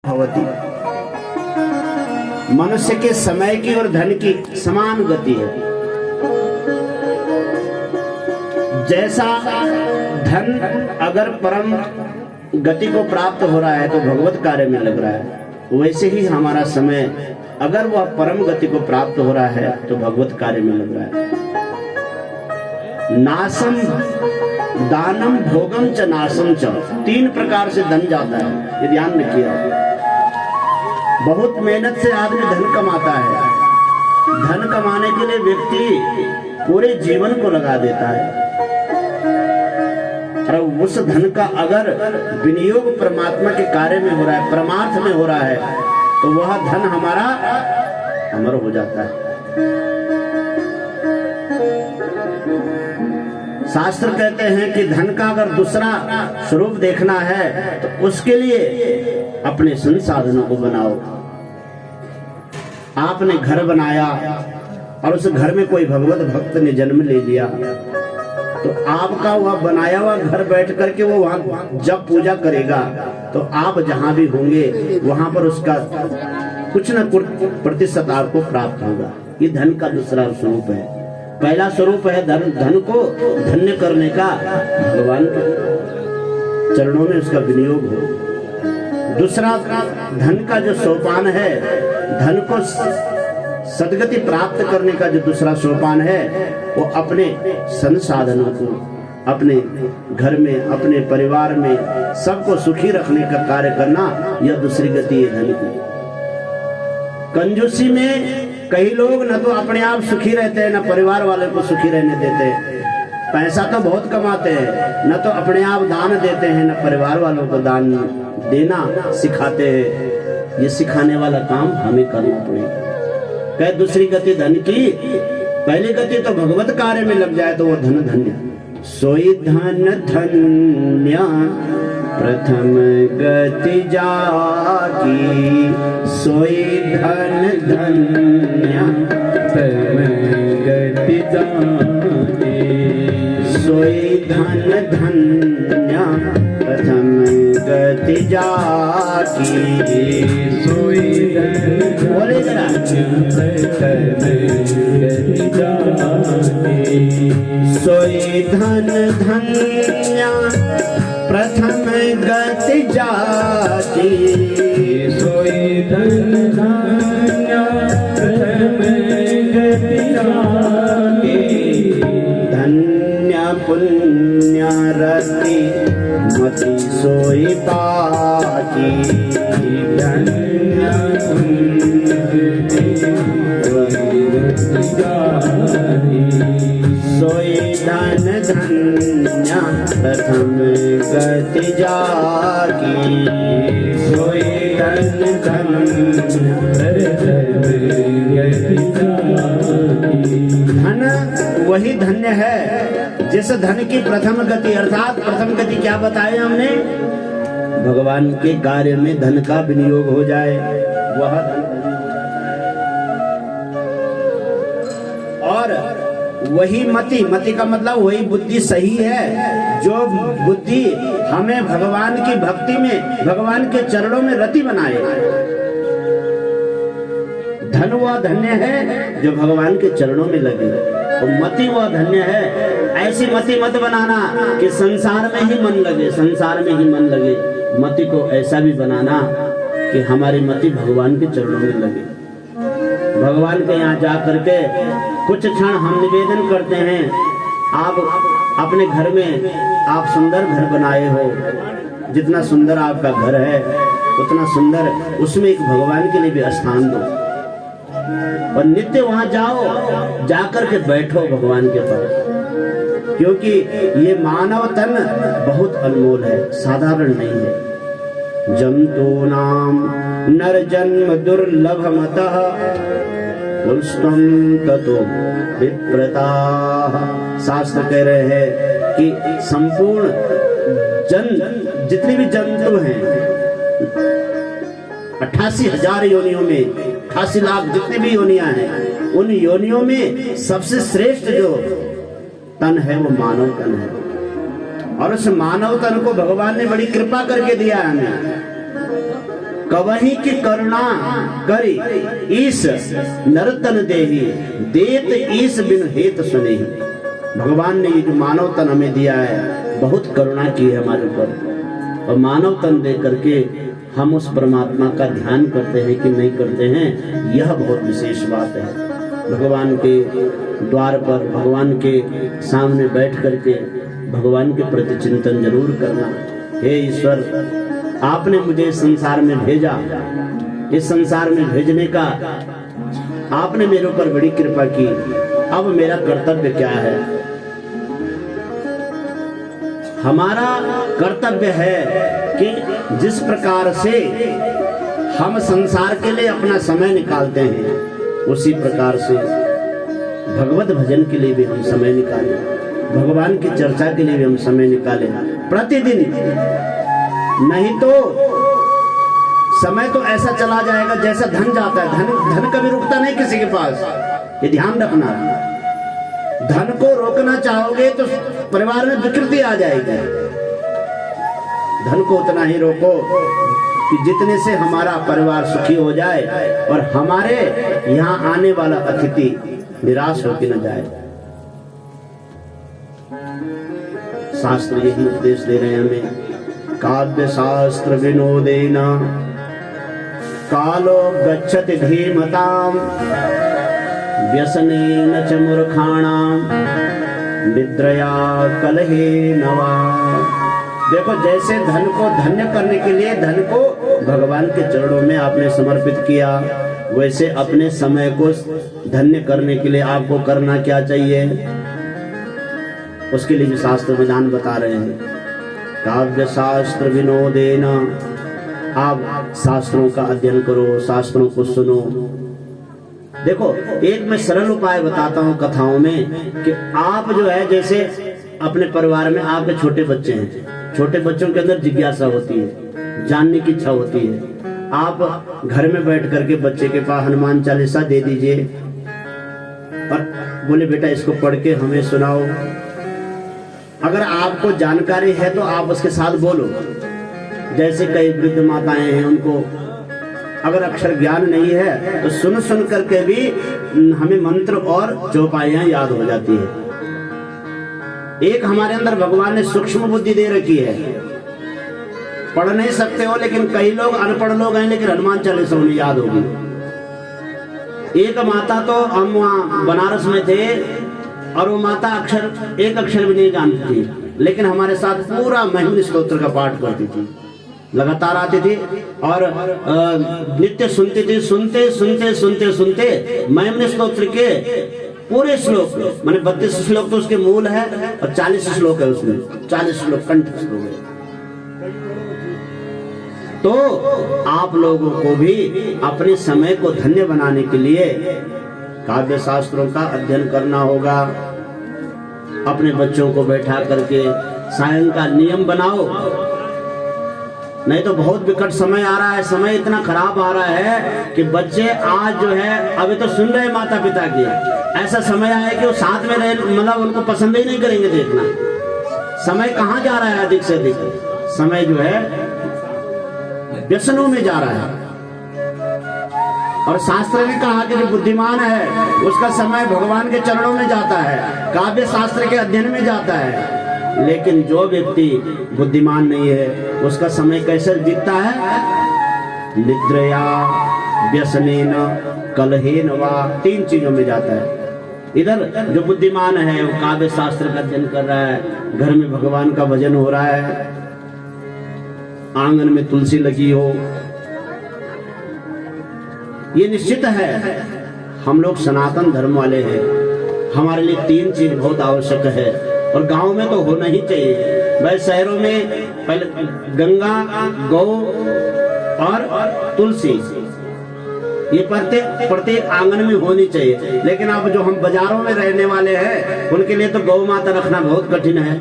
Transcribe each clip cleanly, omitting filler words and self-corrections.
भवती। मनुष्य के समय की और धन की समान गति है। जैसा धन अगर परम गति को प्राप्त हो रहा है तो भगवत कार्य में लग रहा है, वैसे ही हमारा समय अगर वह परम गति को प्राप्त हो रहा है तो भगवत कार्य में लग रहा है। नासम दानम भोगम च नासम च, 3 प्रकार से धन जाता है, ये ध्यान रखिए। बहुत मेहनत से आदमी धन कमाता है। धन कमाने के लिए व्यक्ति पूरे जीवन को लगा देता है, और उस धन का अगर विनियोग परमात्मा के कार्य में हो रहा है, परमार्थ में हो रहा है, तो वह धन हमारा अमर हो जाता है। शास्त्र कहते हैं कि धन का अगर दूसरा स्वरूप देखना है तो उसके लिए अपने संसाधनों को बनाओ। आपने घर बनाया और उस घर में कोई भगवत भक्त ने जन्म ले लिया, तो आपका वह बनाया हुआ घर बैठ करके वो वहां जब पूजा करेगा तो आप जहां भी होंगे वहां पर उसका कुछ न कुछ प्रतिशत आपको प्राप्त होगा। ये धन का दूसरा स्वरूप है। पहला स्वरूप है धन को धन्य करने का, भगवान के चरणों में उसका विनियोग हो। दूसरा धन का जो सोपान है, धन को सदगति प्राप्त करने का जो दूसरा सोपान है, वो अपने संसाधनों को अपने घर में, अपने परिवार में सबको सुखी रखने का कार्य करना, यह दूसरी गति है धन की। कंजूसी में कई लोग न तो अपने आप सुखी रहते हैं, न परिवार वाले को सुखी रहने देते हैं। पैसा तो बहुत कमाते हैं, न तो अपने आप दान देते हैं, न परिवार वालों को दान देना सिखाते हैं। ये सिखाने वाला काम हमें करना पड़ेगा। कह दूसरी गति धन की, पहली गति तो भगवत कार्य में लग जाए तो वो धन धन्य। सोई धन धन्य प्रथम गति जाकी, सोई धन धन्य प्रथम गति जाकी, सोई धन धन्य प्रथम गति जाकी, सोई धन बोले जरा गति जाकी, सोई धन धन्य प्रथम गति जाकी, सोई धन धन्य प्रथम गति जाकी, धन्य पुण्य रति मति सोई पाकी, धन्य पुण्य सोई धन धन्य प्रथम गति जाकी, सोई धन धन्य प्रथम गति जाकी। धन वही धन्य है जिस धन की प्रथम गति, अर्थात प्रथम गति क्या बताए हमने, भगवान के कार्य में धन का विनियोग हो जाए, वह धन। और वही मति, मति का मतलब वही बुद्धि सही है, जो बुद्धि हमें भगवान की भक्ति में, भगवान के चरणों में रति बनाए। धन वह धन्य है जो भगवान के चरणों में लगे, और मति वह धन्य है। ऐसी मति मत बनाना कि संसार में ही मन लगे, संसार में ही मन लगे। मति को ऐसा भी बनाना कि हमारी मति भगवान के चरणों में लगे। भगवान के यहाँ जा करके कुछ क्षण हम निवेदन करते हैं, आप अपने घर में आप सुंदर घर बनाए हो, जितना सुंदर आपका घर है उतना सुंदर उसमें एक भगवान के लिए भी स्थान दो, और नित्य वहां जाओ, जाकर के बैठो भगवान के पास, क्योंकि ये मानव तन बहुत अनमोल है, साधारण नहीं है। जंतूनाम नर जन्म दुर्लभमतः पुष्टम ततो विप्रताः। शास्त्र कह रहे हैं कि संपूर्ण जितने भी जंतु हैं 88,000 योनियों में, 88 लाख जितने भी योनियां हैं, उन योनियों में सबसे श्रेष्ठ जो तन है वो मानव तन है। और उस मानव तन को भगवान ने बड़ी कृपा करके दिया हमें। कवही की करुणा करी ईस नरतन देही देत ईस बिन हेत सुने। भगवान ने ये जो मानव तन हमें दिया है बहुत करुणा की है हमारे ऊपर, और मानव तन दे करके हम उस परमात्मा का ध्यान करते हैं कि नहीं करते हैं, यह बहुत विशेष बात है। भगवान के द्वार पर भगवान के सामने बैठ करके भगवान के प्रति चिंतन जरूर करना। हे ईश्वर, आपने मुझे संसार में भेजा, इस संसार में भेजने का आपने मेरे ऊपर बड़ी कृपा की, अब मेरा कर्तव्य क्या है? हमारा कर्तव्य है कि जिस प्रकार से हम संसार के लिए अपना समय निकालते हैं उसी प्रकार से भगवत भजन के लिए भी हम समय निकालें, भगवान की चर्चा के लिए भी हम समय निकालें प्रतिदिन। नहीं तो समय तो ऐसा चला जाएगा जैसा धन जाता है, धन कभी रुकता नहीं किसी के पास, ये ध्यान रखना। धन को रोकना चाहोगे तो परिवार में विकृति आ जाएगी। धन को उतना ही रोको कि जितने से हमारा परिवार सुखी हो जाए और हमारे यहाँ आने वाला अतिथि निराश होकर न जाए। शास्त्र यही उपदेश दे रहे हैं हमें, काव्य शास्त्र विनोदेन कालो गच्छति धीमताम व्यसनेन च मूर्खाणाम निद्रया कलहेन वा। देखो, जैसे धन को धन्य करने के लिए धन को भगवान के चरणों में आपने समर्पित किया, वैसे अपने समय को धन्य करने के लिए आपको करना क्या चाहिए, उसके लिए भी शास्त्र विधान बता रहे हैं। काव्य शास्त्र विनोदेन, आप शास्त्रों का अध्ययन करो, शास्त्रों को सुनो। देखो, एक मैं सरल उपाय बताता हूँ कथाओं में कि आप जो है, जैसे अपने परिवार में आपके छोटे बच्चे हैं, छोटे बच्चों के अंदर जिज्ञासा होती है, जानने की इच्छा होती है। आप घर में बैठ करके बच्चे के पास हनुमान चालीसा दे दीजिए और बोले बेटा इसको पढ़ के हमें सुनाओ। अगर आपको जानकारी है तो आप उसके साथ बोलो। जैसे कई वृद्ध माताएं हैं, उनको अगर अक्षर ज्ञान नहीं है तो सुन सुन करके भी हमें मंत्र और चौपाइयां याद हो जाती है। एक हमारे अंदर भगवान ने सूक्ष्म बुद्धि दे रखी है, पढ़ नहीं सकते हो, लेकिन कई लोग अनपढ़ लोग हैं लेकिन हनुमान चालीसा उन्हें याद होगी। एक माता तो हम वहाँ बनारस में थे और वो माता एक अक्षर भी नहीं जानती थी, लेकिन हमारे साथ पूरा महिमन स्तोत्र का पाठ करती थी, लगातार आती थी और नित्य सुनती थी। सुनते सुनते सुनते सुनते महिमन स्तोत्र के पूरे श्लोक, माने 32 श्लोक तो उसके मूल है और 40 श्लोक है उसमें, 40 श्लोक कंठस्थ हो गए। तो आप लोगों को भी अपने समय को धन्य बनाने के लिए काव्य शास्त्रों का अध्ययन करना होगा। अपने बच्चों को बैठा करके सायंकाल नियम बनाओ, नहीं तो बहुत विकट समय आ रहा है, समय इतना खराब आ रहा है कि बच्चे आज जो है अभी तो सुन रहे माता पिता की, ऐसा समय आए कि वो साथ में रहे, मतलब उनको पसंद ही नहीं करेंगे देखना। समय कहाँ जा रहा है, अधिक से अधिक समय जो है व्यसनों में जा रहा है। और शास्त्र ने कहा कि जो बुद्धिमान है उसका समय भगवान के चरणों में जाता है, काव्य शास्त्र के अध्ययन में जाता है। लेकिन जो व्यक्ति बुद्धिमान नहीं है उसका समय कैसे बीतता है, निद्रया व्यसनेन कलहेन वा, 3 चीजों में जाता है। इधर जो बुद्धिमान है वो काव्य शास्त्र का अध्ययन कर रहा है, घर में भगवान का भजन हो रहा है, आंगन में तुलसी लगी हो। ये निश्चित है, हम लोग सनातन धर्म वाले हैं, हमारे लिए 3 चीज बहुत आवश्यक है और गांव में तो होना ही चाहिए। भाई शहरों में पहले गंगा, गौ और तुलसी, ये प्रत्येक आंगन में होनी चाहिए। लेकिन अब जो हम बाजारों में रहने वाले हैं उनके लिए तो गौ माता रखना बहुत कठिन है,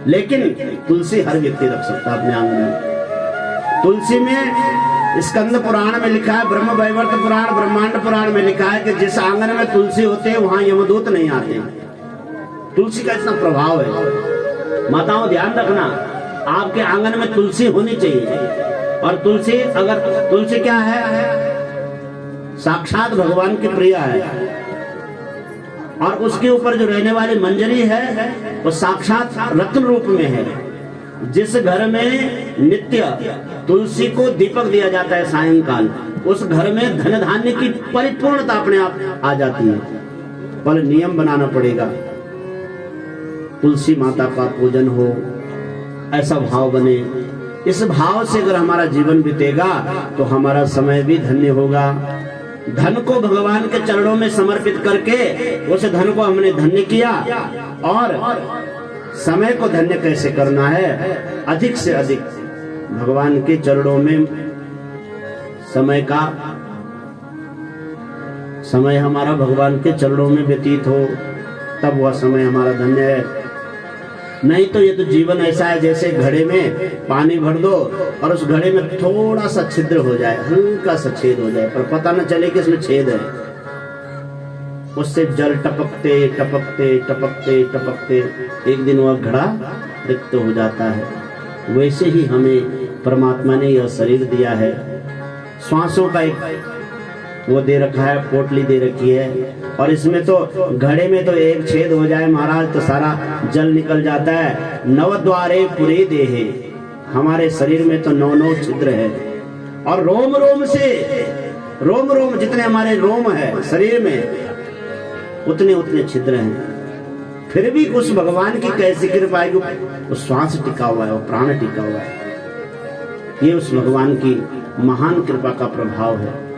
लेकिन तुलसी हर व्यक्ति रख सकता है अपने आंगन में। तुलसी में स्कंद पुराण में लिखा है, ब्रह्म वैवर्त पुराण, ब्रह्मांड पुराण में लिखा है कि जिस आंगन में तुलसी होते हैं वहां यमदूत नहीं आते। तुलसी का इतना प्रभाव है। माताओं ध्यान रखना, आपके आंगन में तुलसी होनी चाहिए। और तुलसी, अगर तुलसी क्या है, साक्षात भगवान की प्रिया है, और उसके ऊपर जो रहने वाली मंजरी है वो साक्षात रत्न रूप में है। जिस घर में नित्य तुलसी को दीपक दिया जाता है सायंकाल, उस घर में धन धान्य की परिपूर्णता अपने आप आ जाती है। पर नियम बनाना पड़ेगा, तुलसी माता का पूजन हो, ऐसा भाव बने। इस भाव से अगर हमारा जीवन बीतेगा तो हमारा समय भी धन्य होगा। धन को भगवान के चरणों में समर्पित करके उस धन को हमने धन्य किया, और समय को धन्य कैसे करना है, अधिक से अधिक भगवान के चरणों में समय हमारा भगवान के चरणों में व्यतीत हो, तब वह समय हमारा धन्य है। नहीं तो ये तो जीवन ऐसा है जैसे घड़े में पानी भर दो और उस घड़े में थोड़ा सा छिद्र हो जाए, हल्का सा छेद हो जाए, पर पता न चले कि इसमें छेद है। उससे जल टपकते टपकते टपकते टपकते एक दिन वह घड़ा रिक्त हो जाता है। वैसे ही हमें परमात्मा ने यह शरीर दिया है, श्वासों का एक वो दे रखा है, पोटली दे रखी है, और इसमें तो घड़े में तो एक छेद हो जाए महाराज तो सारा जल निकल जाता है। नवद्वारे पुरे देहे, हमारे शरीर में तो 9 छिद्र है, और रोम रोम से, रोम रोम जितने हमारे रोम है शरीर में उतने उतने छिद्र हैं। फिर भी उस भगवान की कैसी कृपा है, वो श्वास टिका हुआ है, वो प्राण टिका हुआ है। ये उस भगवान की महान कृपा का प्रभाव है।